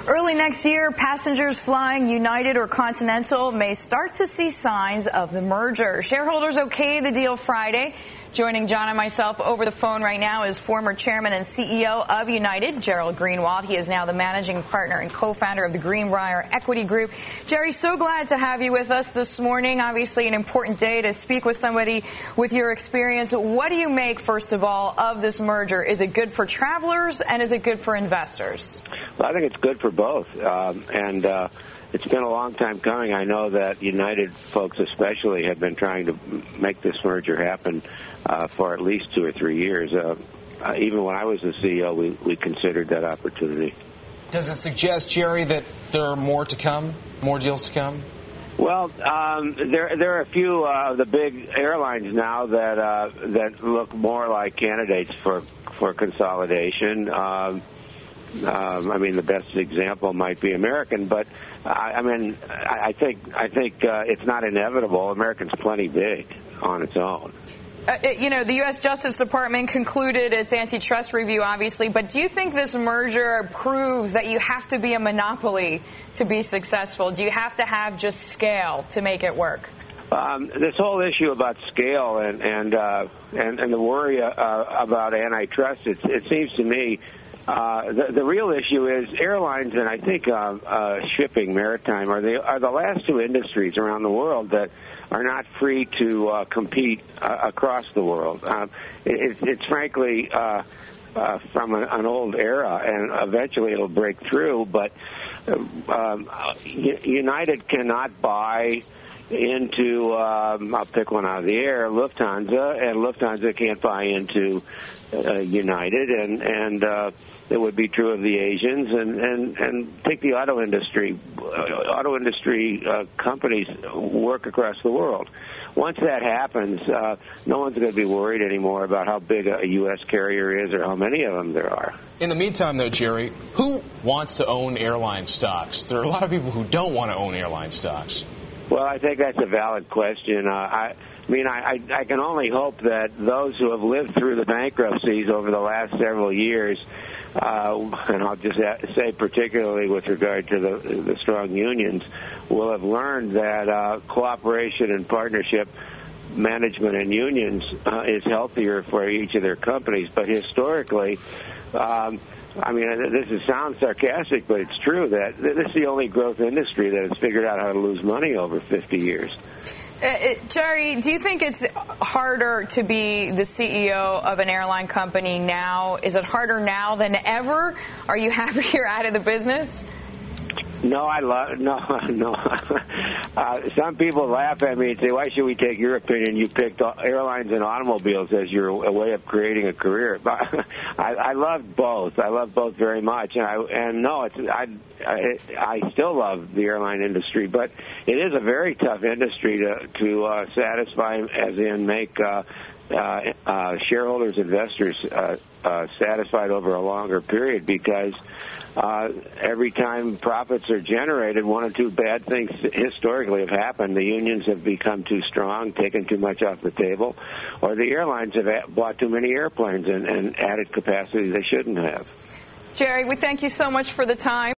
Early next year, passengers flying United or Continental may start to see signs of the merger. Shareholders okayed the deal Friday. Joining John and myself over the phone right now is former chairman and CEO of United, Gerald Greenwald. He is now the managing partner and co-founder of the Greenwald Equity Group. Jerry, so glad to have you with us this morning. Obviously an important day to speak with somebody with your experience. What do you make, first of all, of this merger? Is it good for travelers and is it good for investors? Well, I think it's good for both. It's been a long time coming. I know that United folks especially have been trying to make this merger happen for at least 2 or 3 years. Even when I was the CEO, we considered that opportunity. Does it suggest, Jerry, that there are more to come, more deals to come? Well, there are a few of the big airlines now that look more like candidates for consolidation. I mean, the best example might be American, but I think it's not inevitable. American's plenty big on its own. The U.S. Justice Department concluded its antitrust review, obviously, but do you think this merger proves that you have to be a monopoly to be successful? Do you have to have just scale to make it work? This whole issue about scale and the worry about antitrust, it seems to me the real issue is airlines, and I think shipping, maritime, are the last two industries around the world that are not free to compete across the world. It's frankly from an old era, and eventually it'll break through. But United cannot buy into, I'll pick one out of the air, Lufthansa, and Lufthansa can't buy into United, and it would be true of the Asians, and take the auto industry. Auto industry companies work across the world. Once that happens, no one's going to be worried anymore about how big a U.S. carrier is or how many of them there are. In the meantime, though, Jerry, who wants to own airline stocks? There are a lot of people who don't want to own airline stocks. Well, I think that's a valid question. I can only hope that those who have lived through the bankruptcies over the last several years, and I'll just say particularly with regard to the strong unions, will have learned that cooperation and partnership, management and unions is healthier for each of their companies. But historically, this sounds sarcastic, but it's true that this is the only growth industry that has figured out how to lose money over 50 years. Jerry, do you think it's harder to be the CEO of an airline company now? Is it harder now than ever? Are you happy you're out of the business? No, no. Some people laugh at me and say, "Why should we take your opinion? You picked airlines and automobiles as your way of creating a career." But I love both. I love both very much, I still love the airline industry, but it is a very tough industry to satisfy, as in make shareholders, investors satisfied over a longer period, because every time profits are generated, one or two bad things historically have happened. The unions have become too strong, taken too much off the table, or the airlines have bought too many airplanes and added capacity they shouldn't have. Jerry, we thank you so much for the time.